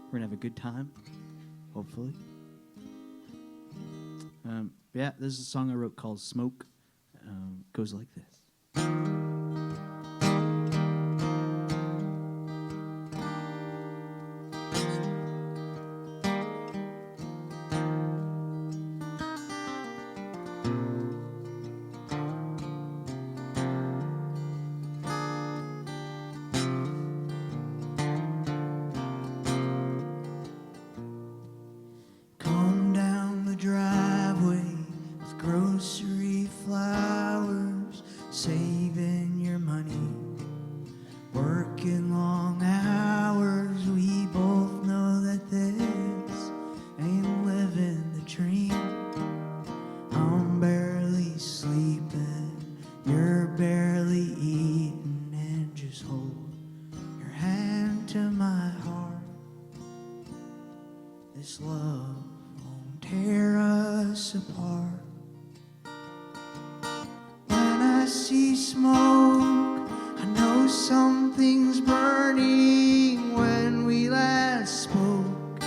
We're going to have a good time, hopefully. Yeah, this is a song I wrote called Smoke. Goes like this. Come down the driveway with grocery flowers, saving your money, working long hours. We both know that this ain't living the dream. I'm barely sleeping, you're barely eating, and just hold your hand to my heart. This love won't tear us apart. When I see smoke, I know something's burning. When we last spoke,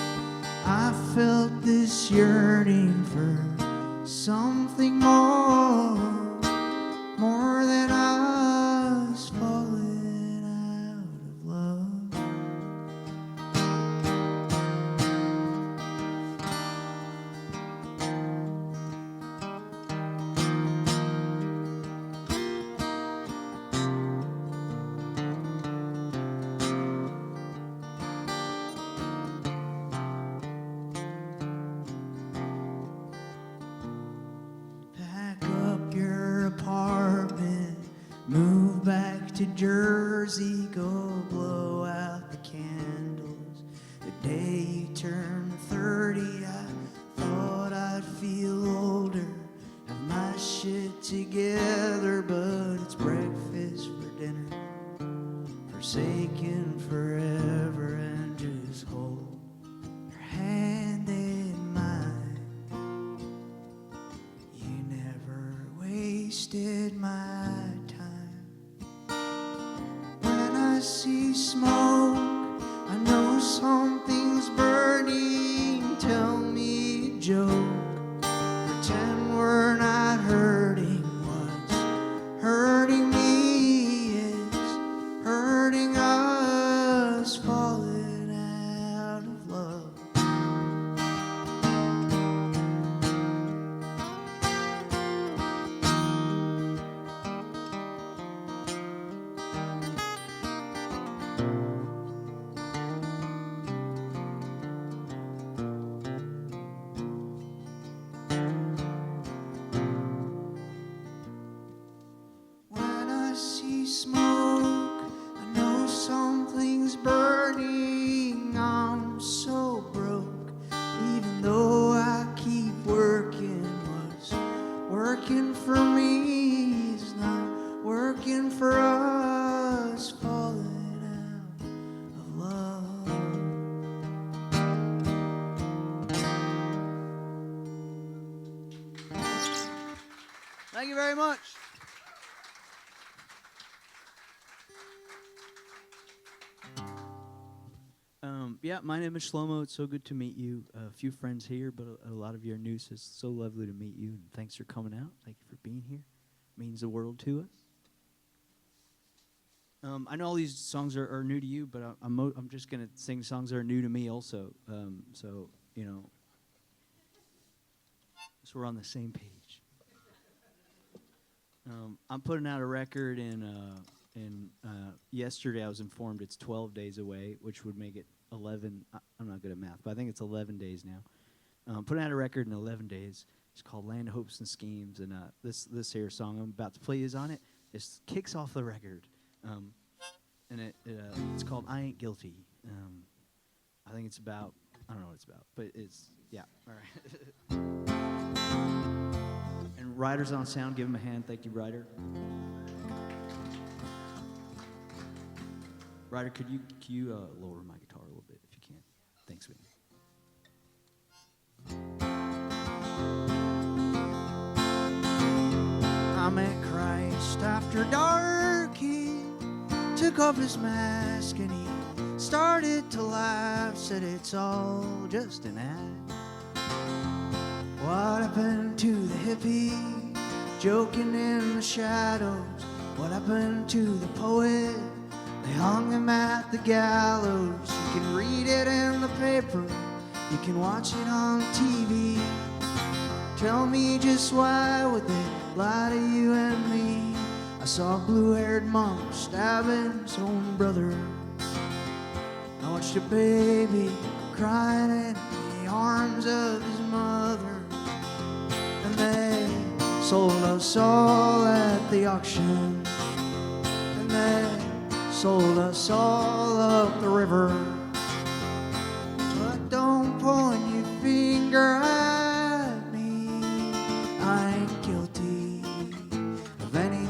I felt this yearning for something more than us falling out of love. Pack up your apartment, move back to Jersey, go blow out the candles. The day you turned 30, I thought I'd feel older, have my shit together, but it's breakfast for dinner, forsaken forever, and just hold your hand in mine. You never wasted my time. When I see smoke, I know something's burning. Tell me a joke, pretend we're not hurting. What's hurting me is hurting us, falling out of love. When I see smoke, I know something's burning. I'm so broke, even though I keep working. What's working for me is not working for us, falling out of love. Thank you very much. Yeah, my name is Shlomo. It's so good to meet you. A few friends here, but a lot of you are new, so it's so lovely to meet you. And thanks for coming out. Thank you for being here. It means the world to us. I know all these songs are new to you, but I'm just going to sing songs that are new to me also. So, you know, so we're on the same page. I'm putting out a record and yesterday I was informed it's 12 days away, which would make it 11. I'm not good at math, but I think it's 11 days now. Putting out a record in 11 days. It's called Land, Hopes, and Schemes, and this here song I'm about to play is on it. It kicks off the record, and it's called I Ain't Guilty. I think it's about, I don't know what it's about, but it's, yeah, all right. And Ryder's on sound, give him a hand. Thank you, Ryder. Ryder, could you lower my guitar a little bit if you can? Thanks, man. I met Christ after dark. He took off his mask and he started to laugh, said it's all just an act. What happened to the hippie joking in the shadows? What happened to the poet? They hung him at the gallows. You can read it in the paper, you can watch it on TV. Tell me just why would they lie to you and me? I saw a blue-haired monk stabbing his own brother. I watched a baby crying in the arms of his mother. And they sold us all at the auction. And they sold us all up the river. But don't point your finger at me. I ain't guilty of anything.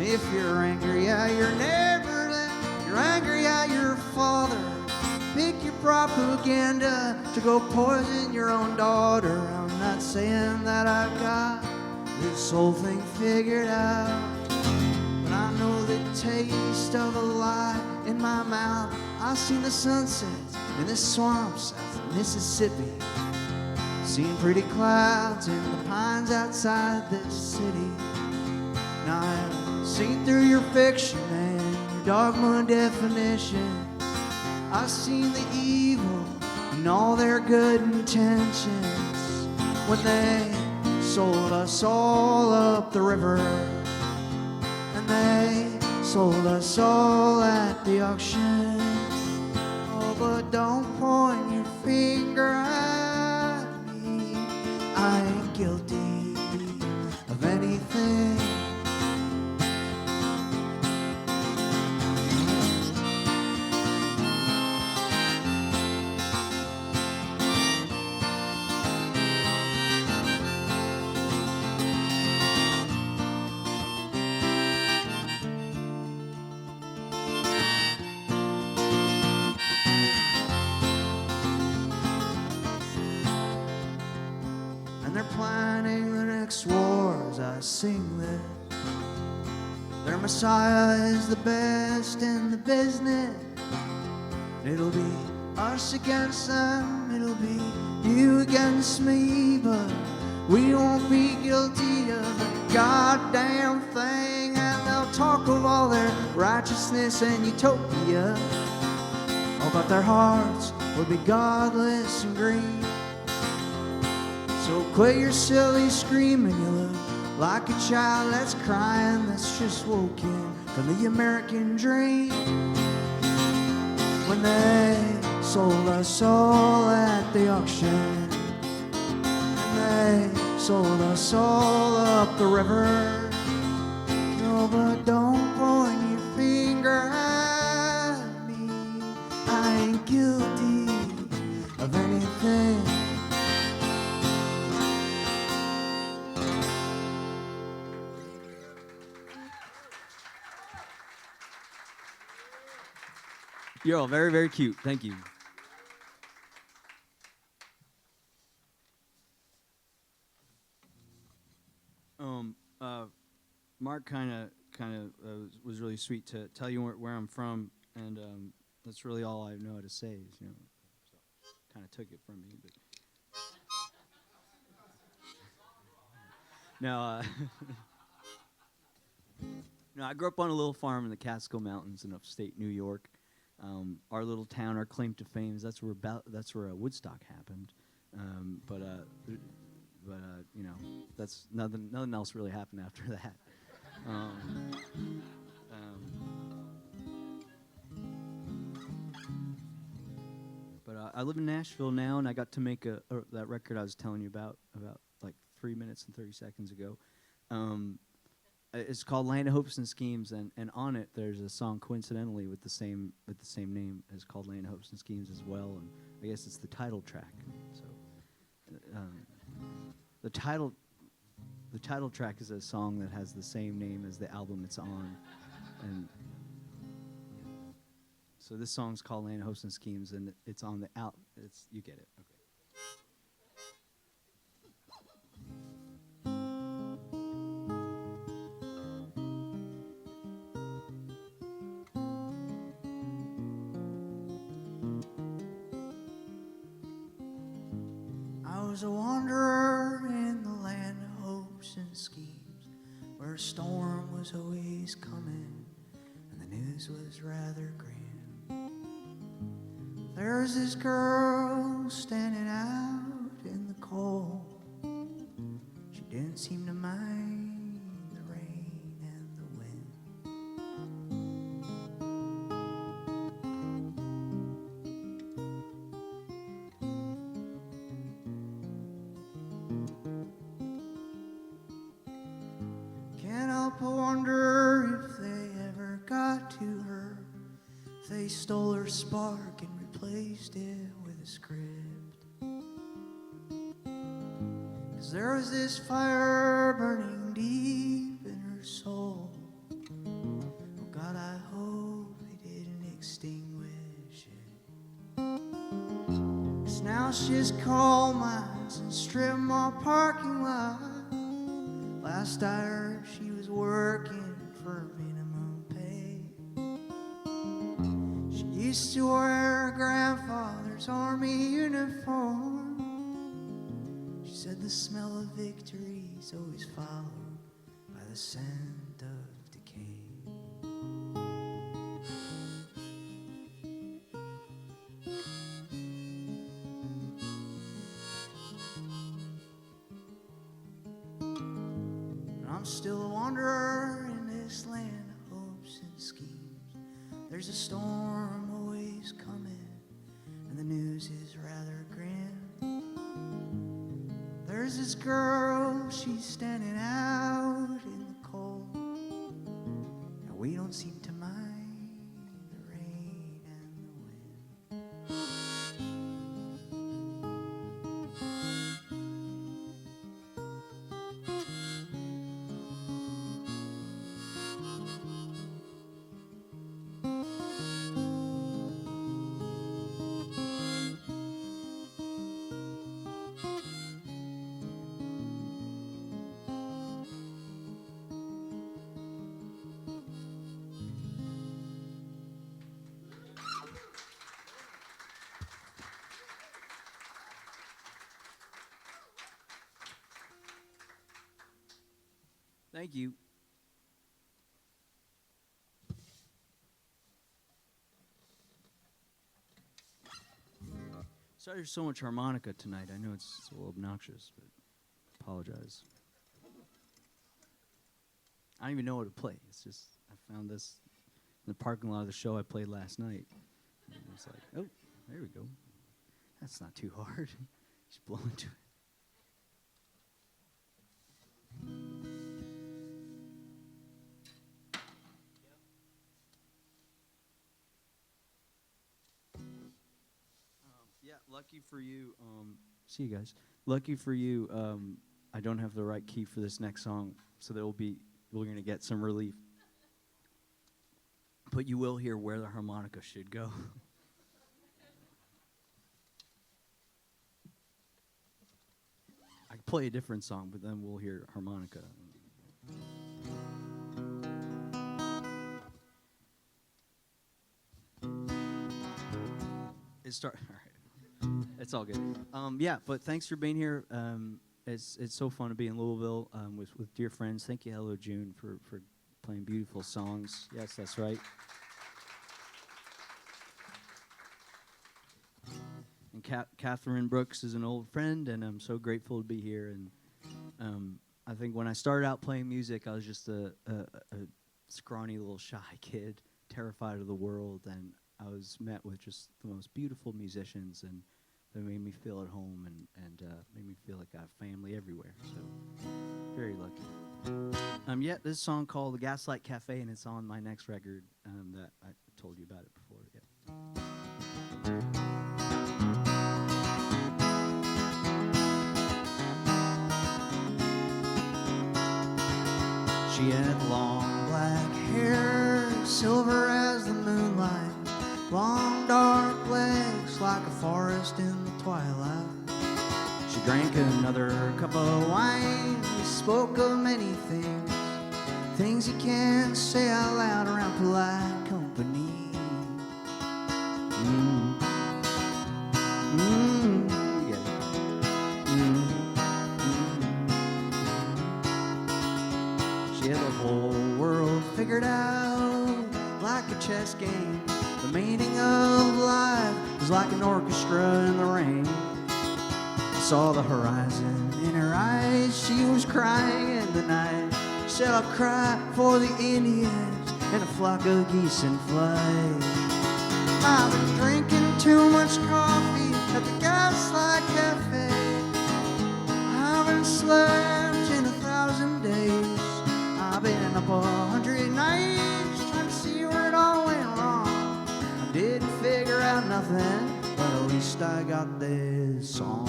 If you're angry at your neighbor, then you're angry at your father. Pick your propaganda to go poison your own daughter. I'm not saying that I've got this whole thing figured out, but I know the taste of a lie in my mouth. I've seen the sunsets in the swamps south of Mississippi, seen pretty clouds in the pines outside this city. Now I've seen through your fiction and your dogma definition. I've seen the evil in all their good intentions when they sold us all up the river, and they sold us all at the auction. Oh, but don't point your finger at me. I ain't guilty of anything. Planning the next war as I sing this. Their Messiah is the best in the business. It'll be us against them, it'll be you against me, but we won't be guilty of a goddamn thing. And they'll talk of all their righteousness and utopia, oh, but their hearts will be godless and green. So quit your silly screaming, you look like a child that's crying, that's just woken from the American dream. When they sold us all at the auction, and they sold us all up the river. No, but don't point your finger at me. I ain't guilty of anything. You're all very, very cute. Thank you. Mark kind of was really sweet to tell you where I'm from, and that's really all I know how to say. Is, so kind of took it from me, but no. No, I grew up on a little farm in the Catskill Mountains in upstate New York. Our little town, our claim to fame is that's where Woodstock happened, but you know, that's nothing else really happened after that. But I live in Nashville now, and I got to make that record I was telling you about like 3 minutes and 30 seconds ago. It's called Land of Hopes and Schemes, and on it there's a song coincidentally with the same name as called Land of Hopes and Schemes as well, and I guess it's the title track. So the title track is a song that has the same name as the album it's on, and so this song's called Land of Hopes and Schemes, and it's on the you get it. Okay. was a wanderer in the land of hopes and schemes, where a storm was always coming and the news was rather grim. There was this girl standing out in the cold. She didn't seem to mind the rain and the wind. Can't help but wonder if they ever got to her, if they stole her spark and replaced it with a script. 'Cause there was this fire burning deep in her soul. Oh God, I hope they didn't extinguish it. 'Cause now she's coal mines and strip mall parking lot. Last I heard, she was working for minimum pay. She used to wear her grandfather's army uniform. She said the smell of victory is always followed by the scent of decay. I'm still a wanderer in this land of hopes and schemes. There's a storm always coming, and the news is rather grim. There's this girl, she's standing out in the cold, and we don't seem to mind the rain and the wind. Thank you. Sorry there's so much harmonica tonight. I know it's a little obnoxious, but apologize. I don't even know what to play. It's just, I found this in the parking lot of the show I played last night. And it's like, oh, there we go. That's not too hard. Just blow into it. Yeah, lucky for you. See you guys. Lucky for you. I don't have the right key for this next song, so we're gonna get some relief. But you will hear where the harmonica should go. I can play a different song, but then we'll hear harmonica. All right. It's all good. Yeah, but thanks for being here. It's so fun to be in Louisville with dear friends. Thank you, Hello June, for playing beautiful songs. Yes, that's right. And Catherine Brooks is an old friend, and I'm so grateful to be here. And I think when I started out playing music, I was just a scrawny little shy kid, terrified of the world, and I was met with just the most beautiful musicians, and they made me feel at home and made me feel like I have family everywhere. So, very lucky. Yeah, this song called The Gaslight Cafe, and it's on my next record that I told you about it before. Yeah. She had long black hair, silver as the moonlight, long dark legs like a forest in the twilight. She drank another cup of wine. We spoke of many things, things you can't say out loud around polite company. You get it. chess game. The meaning of life was like an orchestra in the rain. I saw the horizon in her eyes, she was crying in the night. She said, I'll cry for the Indians and a flock of geese in flight. I've been drinking too much coffee at the Gaslight Cafe. I haven't slept in 1,000 days. I've been up 100 nights trying to see where it all went wrong. I didn't figure out nothing, but at least I got this song.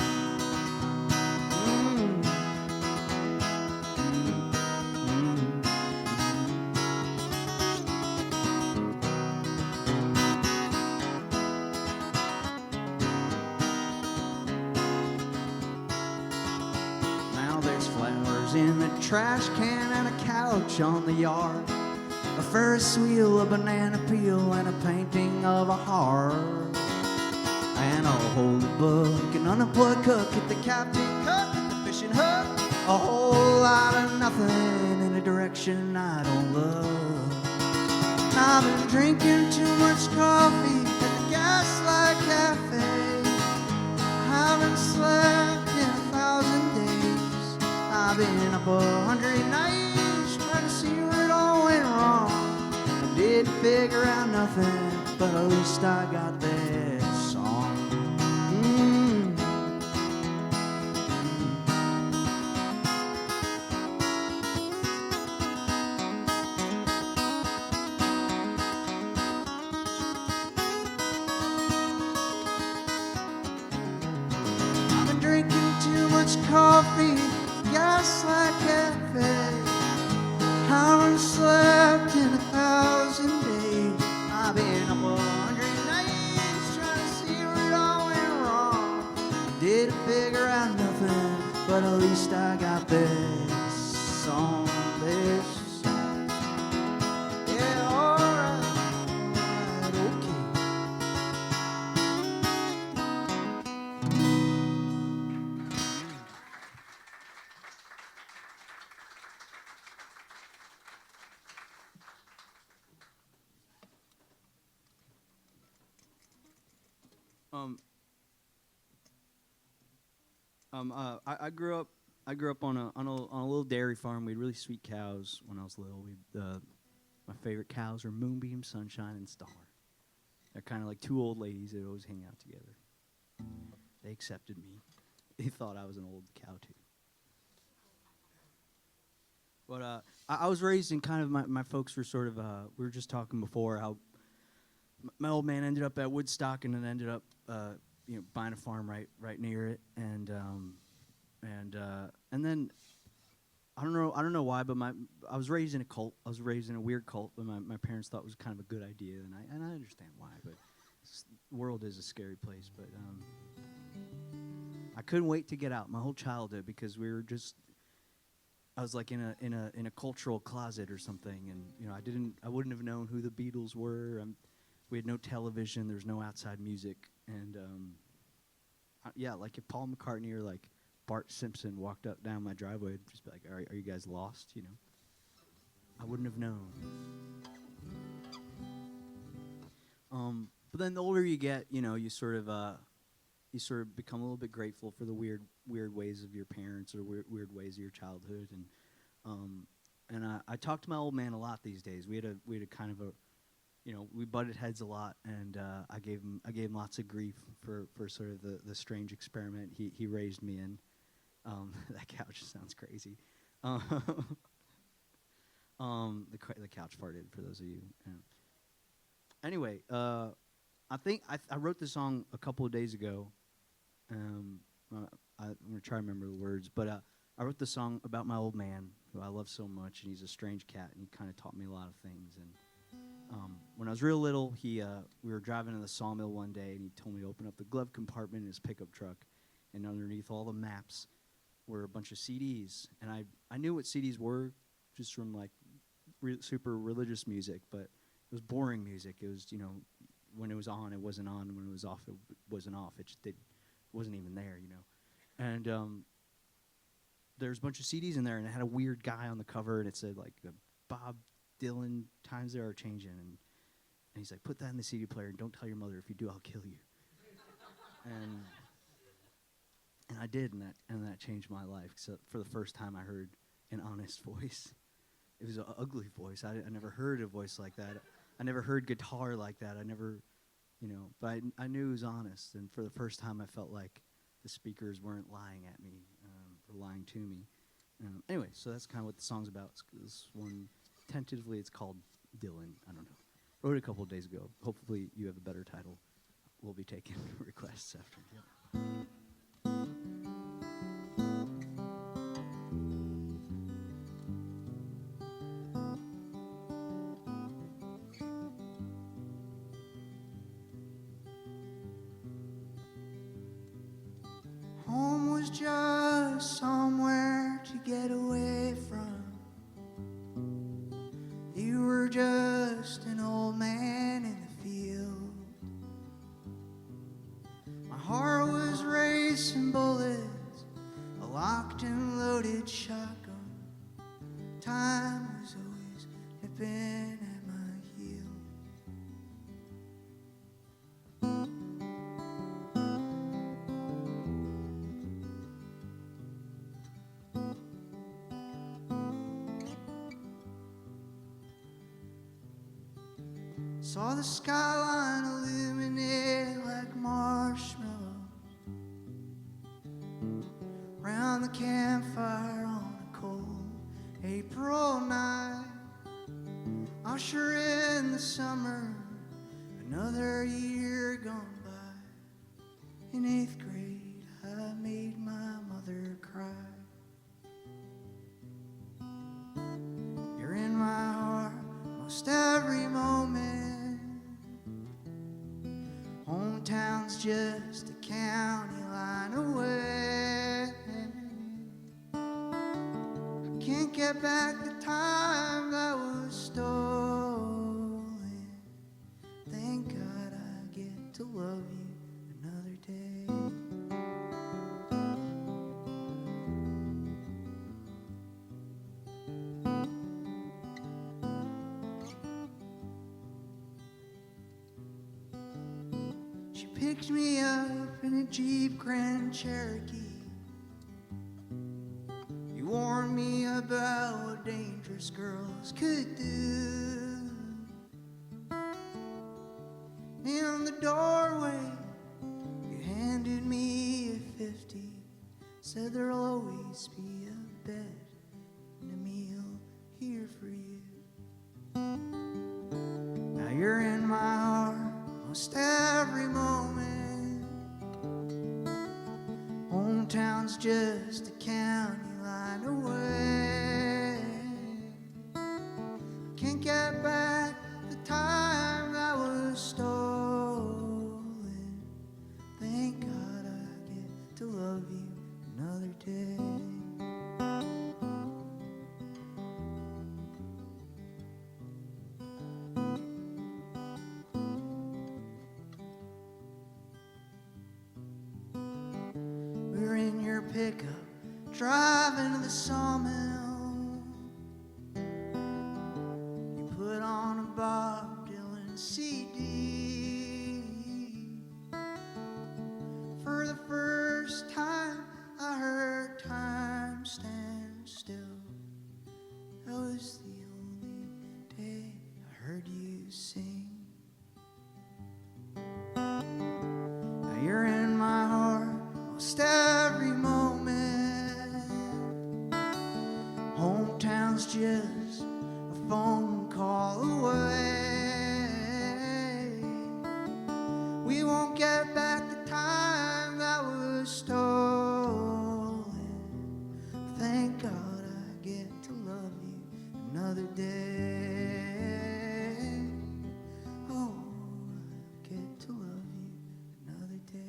In the trash can and a couch on the yard, a Ferris wheel, a banana peel, and a painting of a heart. And I'll hold a book, an unemployed cook at the captain cook at the fishing hook. A whole lot of nothing in a direction I don't love. I've been drinking too much coffee at the Gaslight Cafe. Haven't slept in 1,000 days. I've been up 100 nights trying to see where it all went wrong. I didn't figure out nothing, but at least I got this song. I've been drinking too much coffee. Gaslight Cafe. Haven't slept in 1,000 days. I've been up 100 nights trying to see where it all went wrong. Didn't figure out nothing, but at least I got this song, this song. Yeah, alright, okay. I grew up on a little dairy farm. We had really sweet cows when I was little. My favorite cows are Moonbeam, Sunshine, and Star. They're kind of like two old ladies that always hang out together. They accepted me. They thought I was an old cow too. But I was raised in kind of my folks were sort of we were just talking before how my old man ended up at Woodstock and then ended up buying a farm right near it, and then I don't know why, but I was raised in a cult. I was raised in a weird cult that my parents thought was kind of a good idea, and I understand why, but the world is a scary place. But I couldn't wait to get out my whole childhood because I was like in a cultural closet or something, and I wouldn't have known who the Beatles were. We had no television. There was no outside music, and like if Paul McCartney or like Bart Simpson walked up down my driveway, I'd just be like, are you guys lost? I wouldn't have known. But then the older you get, you sort of become a little bit grateful for the weird ways of your parents or weird ways of your childhood, and I talk to my old man a lot these days. We had a kind of a we butted heads a lot, and I gave him lots of grief for sort of the strange experiment he raised me in. That couch sounds crazy. The couch farted for those of you. Anyway, I think I wrote this song a couple of days ago. I'm gonna try to remember the words, but I wrote the song about my old man, who I love so much, and he's a strange cat, and he kind of taught me a lot of things. And when I was real little, we were driving in the sawmill one day, and he told me to open up the glove compartment in his pickup truck, and underneath all the maps were a bunch of CDs. And I knew what CDs were just from like super religious music, but it was boring music. It was, when it was on, it wasn't on. When it was off, it wasn't off. It wasn't even there, And there's a bunch of CDs in there, and it had a weird guy on the cover, and it said like Bob Dylan, Times They Are Changing, and And he's like, put that in the CD player and don't tell your mother. If you do, I'll kill you. And I did, and that changed my life. So for the first time, I heard an honest voice. It was an ugly voice. I never heard a voice like that. I never heard guitar like that. I never, but I knew it was honest. And for the first time, I felt like the speakers weren't lying at me or lying to me. Anyway, so that's kind of what the song's about. This one, tentatively, it's called Dylan. I don't know. Wrote it a couple of days ago. Hopefully, you have a better title. We'll be taking requests after. Yep. Home was just somewhere to get away from. You were just an old man in the field. My heart was racing bullets, a locked and loaded shotgun. Time was always nipping at my heel. Saw the skyline illuminate like marshmallows round the campfire on a cold April night. Usher in the summer, another year gone by. In 8th grade, I made my mother cry. You're in my heart most every moment. Hometown's just a county line away. I can't get back the time that was stolen. Thank God I get to love you another day. She picked me up in a Jeep Grand Cherokee. You warned me about what dangerous girls could do. In the doorway, you handed me a 50. Said there'll always be a bed and a meal here for you. Now you're in my heart most every moment. Hometown's just a county line away. Can't get back the time that was stolen. Thank God I get to love you another day. We're in your pickup, driving to the sawmill. You put on a Bob Dylan CD. For the first time, I heard time stand still. That was the only day I heard you sing. Now you're in my heart most every moment. Hometown's just a phone call away. We won't get back the time that was stolen. Thank God I get to love you another day. Oh, I get to love you another day.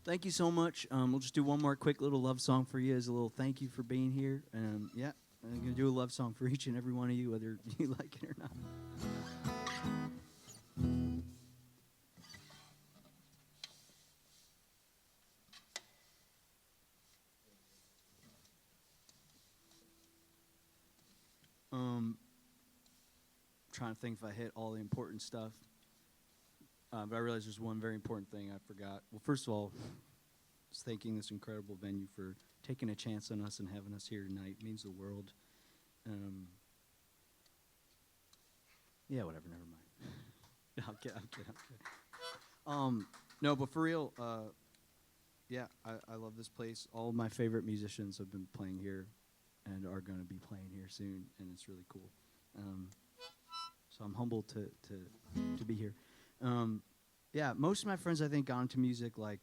Thank you so much. We'll just do one more quick little love song for you as a little thank you for being here. Yeah, I'm going to do a love song for each and every one of you, whether you like it or not. Trying to think if I hit all the important stuff. But I realized there's one very important thing I forgot. Well, first of all, just thanking this incredible venue for taking a chance on us and having us here tonight. It means the world. Yeah, whatever, never mind. I'm kidding. No, but for real, yeah, I love this place. All of my favorite musicians have been playing here and are going to be playing here soon, and it's really cool. So I'm humbled to be here. Yeah, most of my friends, I think, got into music like,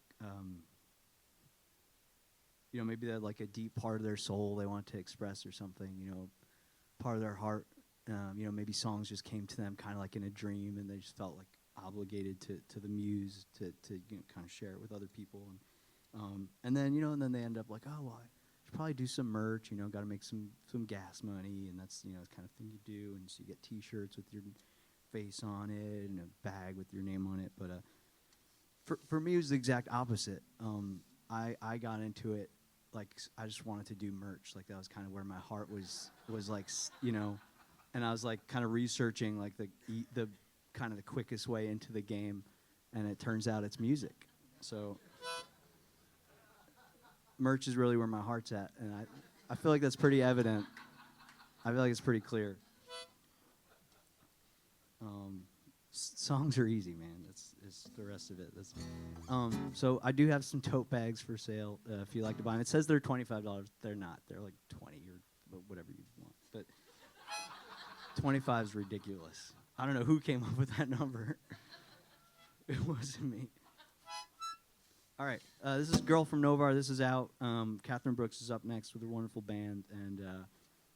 you know, maybe they had like a deep part of their soul they want to express or something, you know, part of their heart. You know, maybe songs just came to them kind of like in a dream, and they just felt like obligated to the muse to you know, kind of share it with other people. And then, you know, and then they end up like, oh, well, I should probably do some merch, you know, got to make some gas money, and that's, you know, the kind of thing you do. And so you get T-shirts with your face on it and a bag with your name on it. But for me, it was the exact opposite. I got into it like I just wanted to do merch. Like that was kind of where my heart was like, you know. And I was like kind of researching like the kind of the quickest way into the game, and it turns out it's music. So merch is really where my heart's at, and I feel like that's pretty evident. I feel like it's pretty clear. Songs are easy, man. It's the rest of it. So I do have some tote bags for sale if you like to buy them. It says they're $25. They're not. They're like 20 or whatever you want. But 25 is ridiculous. I don't know who came up with that number. It wasn't me. All right. This is Girl from Novar. This is out. Catherine Brooks is up next with her wonderful band. And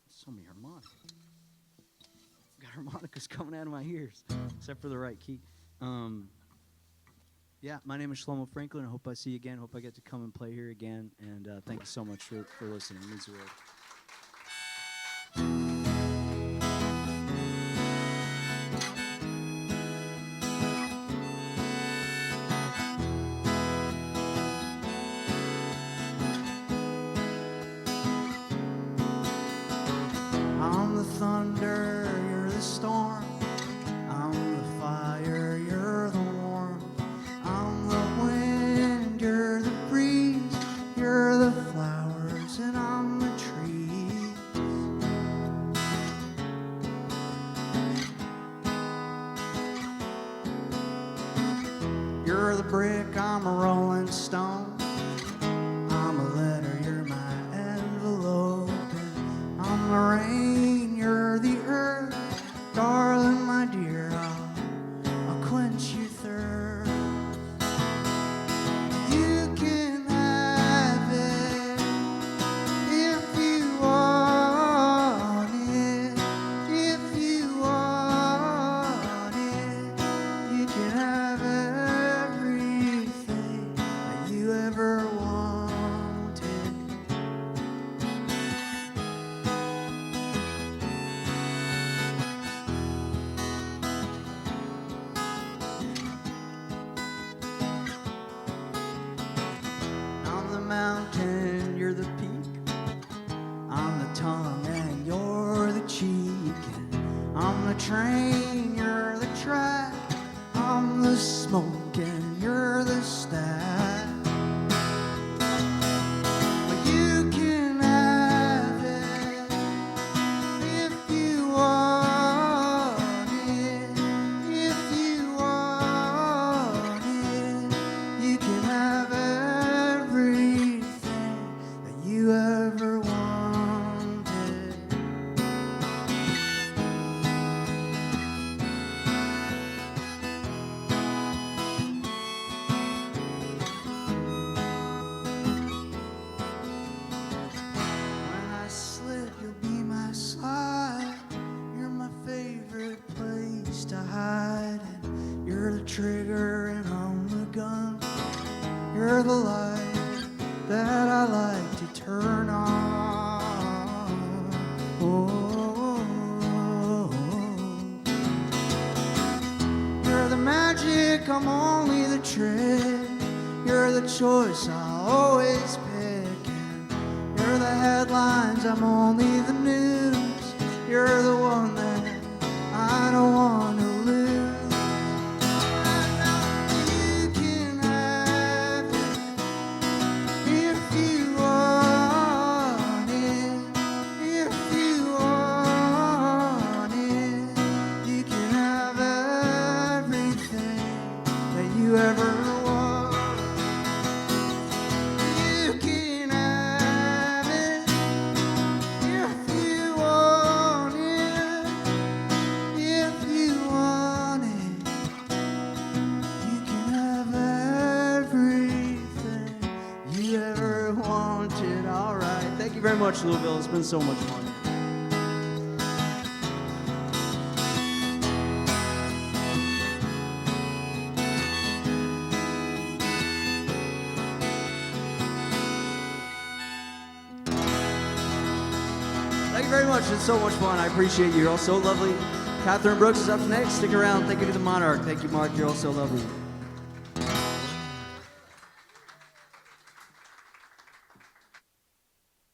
so many harmonicas. Got harmonicas coming out of my ears, except for the right key. Yeah, my name is Shlomo Franklin. I hope I see you again. I hope I get to come and play here again. And thank you so much for listening. It means the world. I'm the thunder, you're the storm. I'm the fire, you're the warmth. I'm the wind, you're the breeze. You're the flowers and I'm the tree. You're the brick, I'm a rolling stone. I'm a letter, you're my envelope. And I'm the rain, you're the earth. Darling, my dear, I'll quench your thirst. You can have it if you want it. If you want it, you can have everything that you ever wanted. I'm the mountain, you're the peak. I'm the tongue and you're the cheek. And I'm the train, you're the track. I'm the smoke and you're the stack. But you can have it if you want it. If you want it, you can have everything that you ever wanted. When I slip, you'll be my slide. You're my favorite place to hide. And you're the trigger and I'm the gun. You're the light that I like to turn on magic, I'm only the trick. You're the choice I always pick. And you're the headlines, I'm only the news. You're the one that I don't want to lose. You can have it if you want it. If you want it, you can have everything that you ever want. You can have it if you want it. If you want it, you can have everything you ever wanted. All right. Thank you very much, Louisville. It's been so much fun. Thank you very much. It's so much fun. I appreciate you. You're all so lovely. Catherine Brooks is up next. Stick around. Thank you to the Monarch. Thank you, Mark. You're all so lovely.